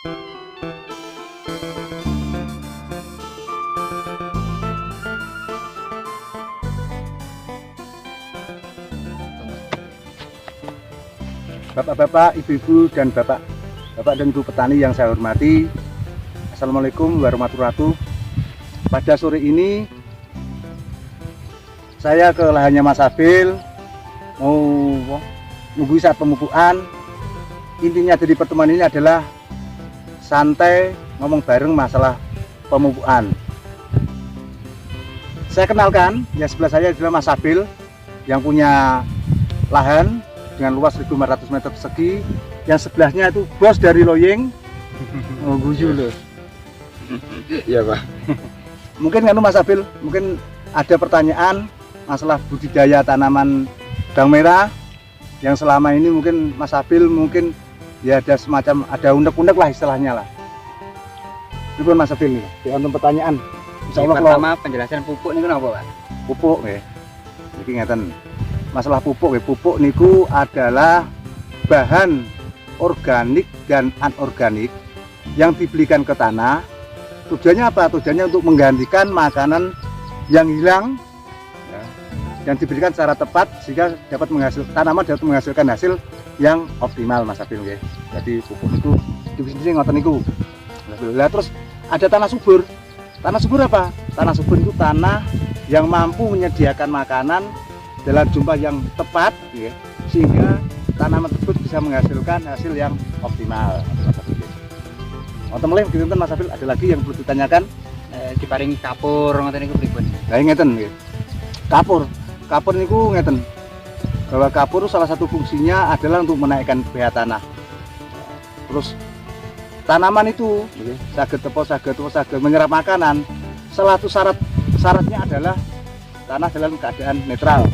Bapak-bapak, ibu-ibu, dan bapak dan ibu petani yang saya hormati, Assalamualaikum warahmatullahi wabarakatuh. Pada sore ini saya ke lahannya Mas Abil mau nunggu saat pemupukan. Intinya dari pertemuan ini adalah santai ngomong bareng masalah pemupukan. Saya kenalkan, yang sebelah saya adalah Mas Abil yang punya lahan dengan luas 1.500 meter persegi. Yang sebelahnya itu bos dari Loyeng. Oh, guyu loh. Iya, Pak. Mungkin kan Mas Abil, mungkin ada pertanyaan masalah budidaya tanaman bawang merah yang selama ini mungkin Mas Abil mungkin ya ada semacam ada unek-unek lah istilahnya lah. Itu kan Mas Abil nih, untuk pertanyaan. Insyaallah pertama penjelasan pupuk niku napa, Pak? Pupuk nggih. Iki ngeten. Masalah pupuk nggih, pupuk niku adalah bahan organik dan anorganik yang dibelikan ke tanah. Tujuannya apa? Tujuannya untuk menggantikan makanan yang hilang ya, yang diberikan secara tepat sehingga dapat menghasilkan tanaman dapat menghasilkan hasil yang optimal, Mas Abil nggih. Jadi pupuk itu definisi ngoten niku. Lah terus ada tanah subur. Tanah subur apa? Tanah subur itu tanah yang mampu menyediakan makanan dalam jumlah yang tepat ya, sehingga tanaman tersebut bisa menghasilkan hasil yang optimal. Teman-teman gitu Mas Abil, ada lagi yang perlu ditanyakan? Diparingi kapur ngoten niku pripun? Lah ngeten nggih. Kapur niku ngeten. Bahwa kapur salah satu fungsinya adalah untuk menaikkan pH tanah. Terus tanaman itu saged menyerap makanan. Salah satu syaratnya adalah tanah dalam keadaan netral.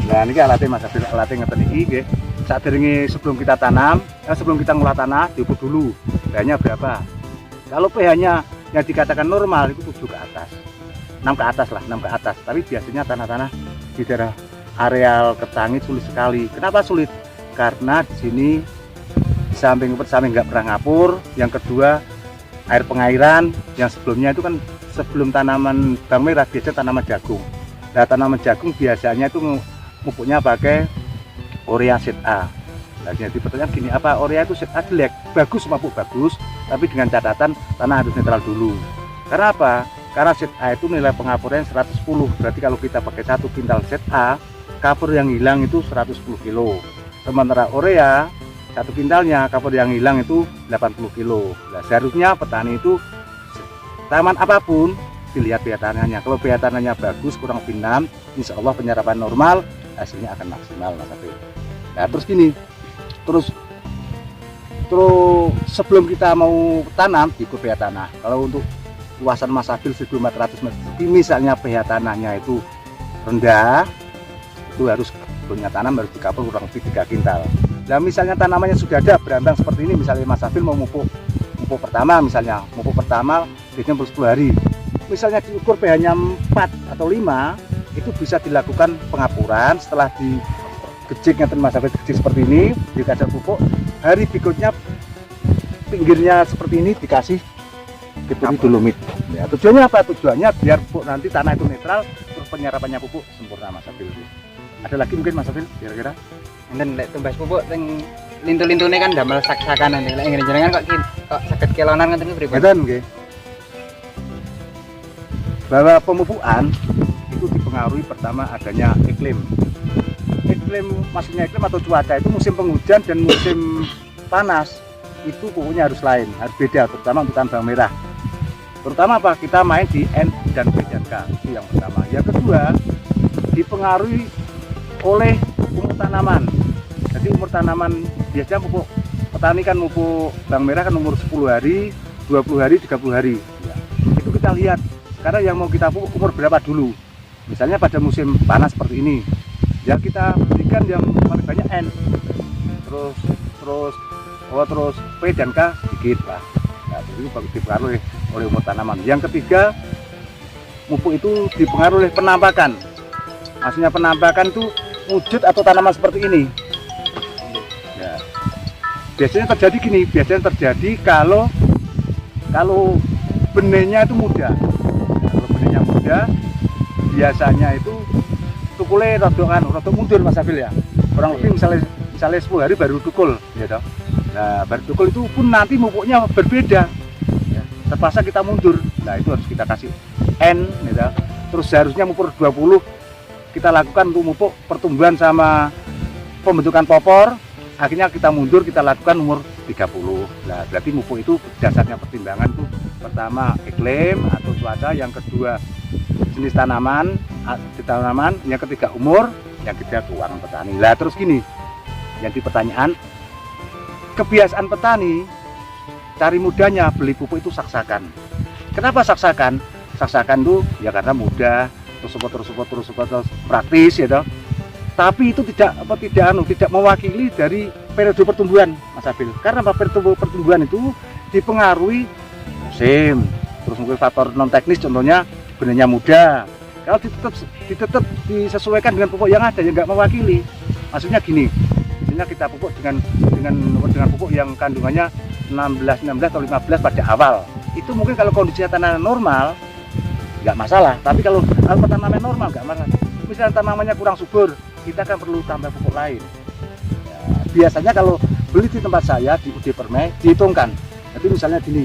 Nah ini alatnya Mas Abil, alatnya ngeten iki nggih. Sebelum kita tanam, sebelum kita ngolah tanah diukur dulu pH-nya berapa. Kalau pH-nya yang dikatakan normal itu 7 ke atas. 6 ke atas lah, 6 ke atas. Tapi biasanya tanah-tanah di daerah areal Ketangit sulit sekali. Kenapa sulit? Karena di sini samping nggak pernah ngapur. Yang kedua, air pengairan yang sebelumnya itu kan sebelum tanaman bawang merah biasanya tanaman jagung. Nah, tanaman jagung biasanya itu pupuknya pakai urea set A. Nah, jadi pertanyaan gini, apa urea itu set A jelek? Bagus, pupuk bagus, tapi dengan catatan tanah harus netral dulu. Karena apa? Karena set A itu nilai pengapurnya 110. Berarti kalau kita pakai 1 kintal set A, kapur yang hilang itu 110 kilo. Sementara urea 1 kintalnya kapur yang hilang itu 80 kilo. Nah, seharusnya petani itu tanaman apapun dilihat pH tanahnya. Kalau pH tanahnya bagus, kurang lebih 6, insya Allah penyerapan normal, hasilnya akan maksimal, Mas Abil. Nah terus gini, terus sebelum kita mau tanam diukur pH tanah. Kalau untuk luasan Mas Abil 1.400 meter, misalnya pH tanahnya itu rendah, itu harus punya tanam harus dikapur kurang lebih 3 kintal. Nah misalnya tanamannya sudah ada berambang seperti ini, misalnya Mas Abil mau mupuk pertama, misalnya mupuk pertama biasanya per 10 hari. Misalnya diukur pH-nya 4 atau 5, itu bisa dilakukan pengapuran setelah digejik Mas Abil, gejik seperti ini, dikasih pupuk. Hari berikutnya pinggirnya seperti ini dikasih diputih dolomit. Ya, tujuannya apa? Tujuannya biar pupuk nanti tanah itu netral, terus penyerapannya pupuk sempurna, Mas Abil. Ada lagi mungkin Mas Abil kira-kira? Enten lek tumbas pupuk teng lintu-lintune kan damel sak-sakan nanti. Lek ngene jenengan kok saged kelonan ngoten niku pripun? Ngeten nggih. Bahwa pemupukan itu dipengaruhi pertama adanya iklim. Maksudnya iklim atau cuaca itu musim penghujan dan musim panas itu pupuknya harus lain, harus beda, terutama untuk tanaman bawang merah. Terutama apa? Kita main di N dan P dan K, itu yang pertama. Yang kedua, dipengaruhi oleh umur tanaman. Jadi umur tanaman biasanya pupuk petani kan pupuk bawang merah kan umur 10 hari, 20 hari, 30 hari. Ya. Itu kita lihat. Karena yang mau kita pupuk umur berapa dulu. Misalnya pada musim panas seperti ini, ya kita berikan yang paling banyak N, terus P dan K sedikit lah. Nah, itu bagus dipengaruhi oleh umur tanaman. Yang ketiga, pupuk itu dipengaruhi oleh penampakan. Maksudnya penampakan itu wujud atau tanaman seperti ini. Ya. Biasanya terjadi kalau benihnya itu muda. Ya, kalau benihnya muda, biasanya itu tukule rada mundur Mas Afil ya. Kurang lebih misalnya 10 hari baru tukul, ya toh. Nah, baru tukul itu pun nanti pupuknya berbeda. Ya, terpaksa kita mundur. Nah, itu harus kita kasih N, ya toh. Terus seharusnya umur 20 kita lakukan untuk pupuk pertumbuhan sama pembentukan popor. Akhirnya kita mundur, kita lakukan umur 30. Nah, berarti pupuk itu dasarnya pertimbangan itu pertama iklim atau cuaca, yang kedua jenis tanaman, yang ketiga umur, yang ketiga keuangan petani. Lah terus gini, jadi pertanyaan, kebiasaan petani cari mudanya beli pupuk itu saksakan. Kenapa saksakan? Saksakan itu ya karena mudah, terus praktis ya toh. Tapi itu tidak mewakili dari periode pertumbuhan Mas Abil. Karena periode pertumbuhan itu dipengaruhi musim, terus mungkin faktor non teknis, contohnya benihnya muda. Kalau tetap disesuaikan dengan pupuk yang ada, ya nggak mewakili. Maksudnya gini, misalnya kita pupuk dengan pupuk yang kandungannya 16 atau 15 pada awal. Itu mungkin kalau kondisi tanaman normal nggak masalah. Tapi kalau tanaman normal nggak masalah. Misalnya tanamannya kurang subur, kita kan perlu tambah pupuk lain. Ya, biasanya kalau beli di tempat saya di UD Permai dihitungkan. Jadi misalnya gini.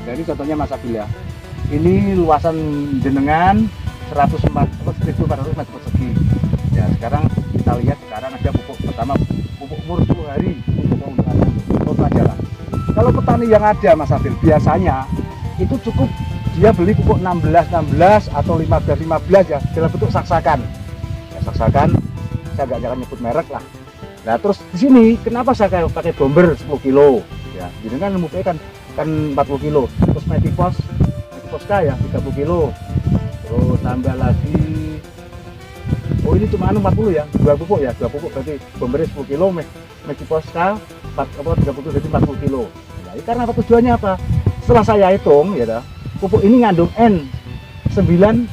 Jadi contohnya Mas Abil ya, ini luasan jenengan 104 1400 meter persegi. Ya sekarang kita lihat, sekarang ada pupuk pertama, pupuk umur 10 hari, pupuk aja lah. Kalau petani yang ada Mas Abil, biasanya itu cukup dia beli pupuk 16 atau 15 ya, dalam bentuk saksakan. Ya, saksakan, saya nggak jangan nyebut merek lah. Nah terus di sini kenapa saya pakai bomber 10 kilo? Ya, jadi kan pupuknya kan 40 kilo, terus Mediposka ya 30 kilo, terus tambah lagi, oh ini cuma 40 ya, dua pupuk berarti bombernya 10 kilo, Mediposka 30 jadi 40 kilo. Nah, ini karena apa, tujuannya apa? Setelah saya hitung ya, pupuk ini ngandung N 9,1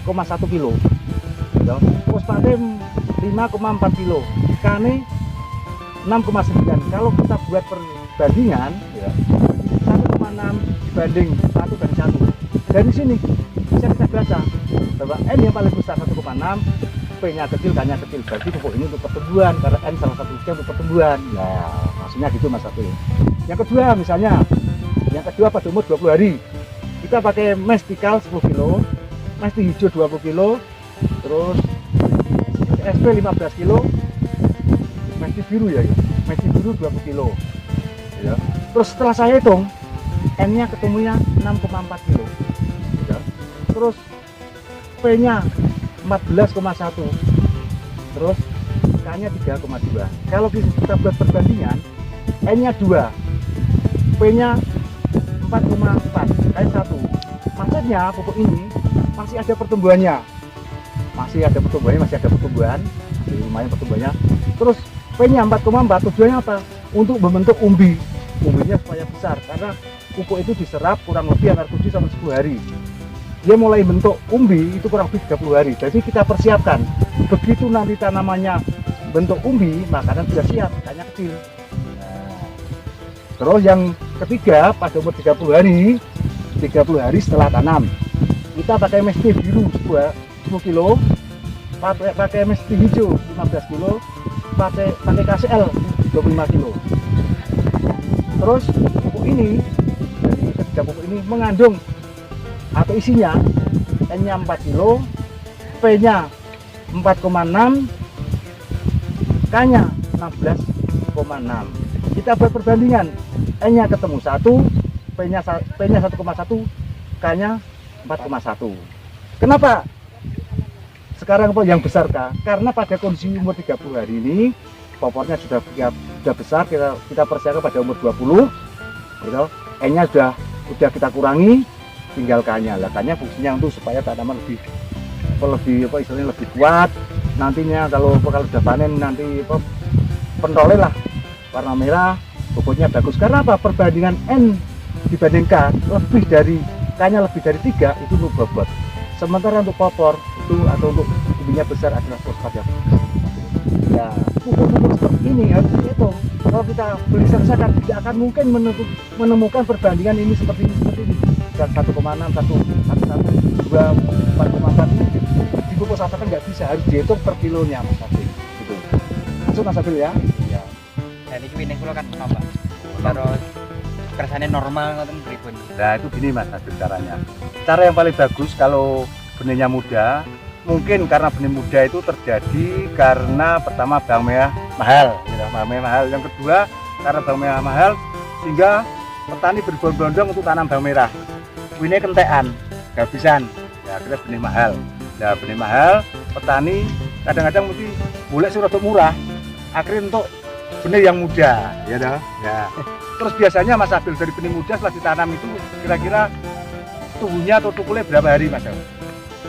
kilo, ya, fosfatnya 5,4 kilo, Kane 6,9. Kalau kita buat perbandingan ya, 1,6 dibanding 1 dari 1. Dari sini bisa kita baca bahwa N yang paling besar 1,6, P-nya kecil, K-nya kecil. Berarti pupuk ini untuk pertumbuhan, karena N salah satu untuk pertumbuhan. Nah, maksudnya gitu Mas Abil. Yang kedua pada umur 20 hari kita pakai mestikal 10 kilo, mesti hijau 20 kilo, terus SP 15 kilo, mesti biru ya, mesti biru 20 kilo ya. Terus setelah saya hitung, N-nya ketemunya 6,4 kilo ya. Terus P-nya 14,1, terus K-nya 3,2. Kalau kita buat perbandingan, N-nya 2, P-nya 4,4, K-nya 1. Maksudnya pupuk ini masih ada pertumbuhannya, masih ada pertumbuhan, masih lumayan pertumbuhannya. Terus P-nya 4,4, tujuannya apa? Untuk membentuk umbinya supaya besar, karena pupuk itu diserap kurang lebih antara 7 sampai 10 hari. Dia mulai bentuk umbi itu kurang lebih 30 hari. Jadi kita persiapkan, begitu nanti tanamannya bentuk umbi, makanan sudah siap, hanya kecil. Nah, terus yang ketiga pada umur 30 hari setelah tanam, kita pakai mesti biru 10 kilo, pakai mesti hijau 15 kilo, pakai KCL 25 kilo. Terus pupuk ini, dari ketiga pupuk ini mengandung atau isinya N-nya 4 kilo, P-nya 4,6, K-nya 16,6. Kita buat perbandingan, N-nya ketemu 1, P-nya 1,1, K-nya 4,1. Kenapa sekarang yang besar K? Karena pada kondisi umur 30 hari ini popornya sudah besar, kita persiapkan pada umur 20 gitu. N-nya sudah kita kurangi, tinggal K-nya. Lah K-nya fungsinya untuk supaya tanaman lebih kuat. Nantinya kalau sudah panen nanti pentolnya lah warna merah, pupuknya bagus. Karena apa? Perbandingan N dibanding K lebih dari angkanya lebih dari 3 itu untuk bobot. Sementara untuk popor itu atau untuk bibitnya besar adalah fosfat yang ya pupuk-pupuk seperti ini harus dihitung. Kalau kita beli sak-sakan tidak akan mungkin menemukan perbandingan ini seperti ini. Dan 1,6, 1, 2, 4,4 ini di pupuk sak-sakan nggak bisa, harus dihitung per kilonya Mas Abil. Gitu. Langsung Mas Abil ya. Ya. Dan ini winning kula kan tambah. Terus kersane normal ngoten pripun. Nah itu gini Mas Abil caranya. Cara yang paling bagus kalau benihnya muda, mungkin karena benih muda itu terjadi karena pertama bawang merah mahal, ya, bawang merah mahal. Yang kedua karena bawang merah mahal sehingga petani berbondong-bondong untuk tanam bawang merah. Ini kentekan, kehabisan, ya akhirnya benih mahal. Nah benih mahal, petani kadang-kadang mesti boleh surat murah, akhirnya untuk benih yang muda, ya dah. Ya. Terus biasanya Mas Abil dari benih muda setelah ditanam itu kira-kira tumbuhnya atau tukulnya berapa hari Mas Abil?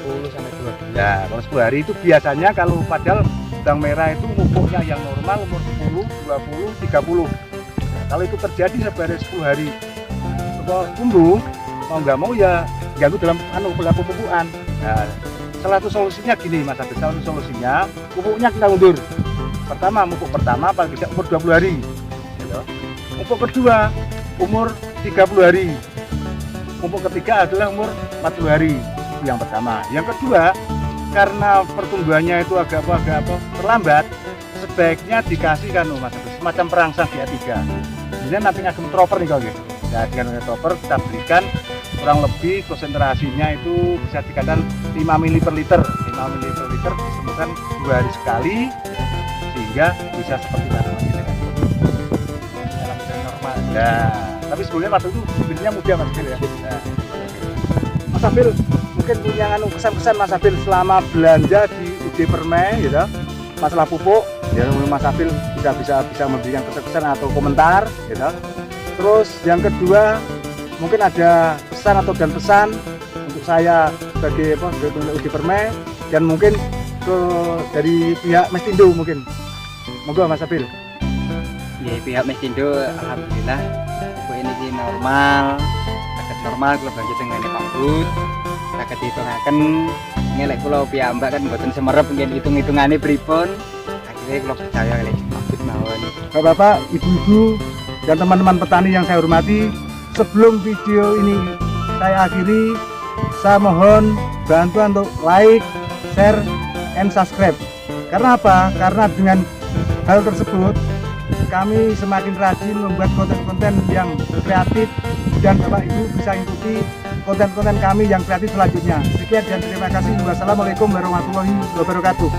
10 sampai 20. Ya, kalau 10 hari itu biasanya kalau padahal bawang merah itu pupuknya yang normal umur 10, 20, 30. Nah, kalau itu terjadi sebenarnya 10 hari kalau tumbuh, mau nggak mau ya ganggu dalam pupukan. Nah, salah satu solusinya gini Mas Abil, salah satu solusinya pupuknya kita undur. Pupuk pertama paling tidak umur 20 hari. Gitu. Pupuk kedua umur 30 hari. Pupuk ketiga adalah umur 40 hari. Yang pertama, yang kedua karena pertumbuhannya itu agak terlambat, sebaiknya dikasih kan Mas Abil semacam perangsang GA3. Kemudian nanti ngagem troper nih kalau gitu. Nah, dengan troper kita berikan kurang lebih konsentrasinya itu bisa dikatakan 5 ml per liter. 5 ml per liter disembuhkan 2 hari sekali sehingga bisa seperti tanaman ini dalam keadaan normal. Nah, tapi sebelumnya waktu itu bibitnya muda Mas Abil ya. Nah, Mas Abil mungkin punya pesan-pesan Mas Abil selama belanja di UD Permai gitu masalah pupuk ya Mas Abil bisa memberikan pesan-pesan atau komentar gitu. Terus yang kedua mungkin ada pesan atau dan pesan untuk saya sebagai UD Permai dan mungkin dari pihak Mestindo mungkin monggo Mas Abil. Ya pihak Mestindo alhamdulillah pupuk ini sih normal, agak normal kalau bagi dengan Pak Bud. Saged dihitungaken ngelek kula piyambak kan mboten semerep nggih hitung-hitungane pripun. Akhirnya kula percaya kali Pak mawon. Bapak-bapak, ibu-ibu dan teman-teman petani yang saya hormati, sebelum video ini saya akhiri, saya mohon bantuan untuk like, share, and subscribe. Karena apa? Karena dengan hal tersebut kami semakin rajin membuat konten-konten yang kreatif dan Bapak Ibu bisa ikuti konten-konten kami yang kreatif selanjutnya. Sekian dan terima kasih. Wassalamualaikum warahmatullahi wabarakatuh.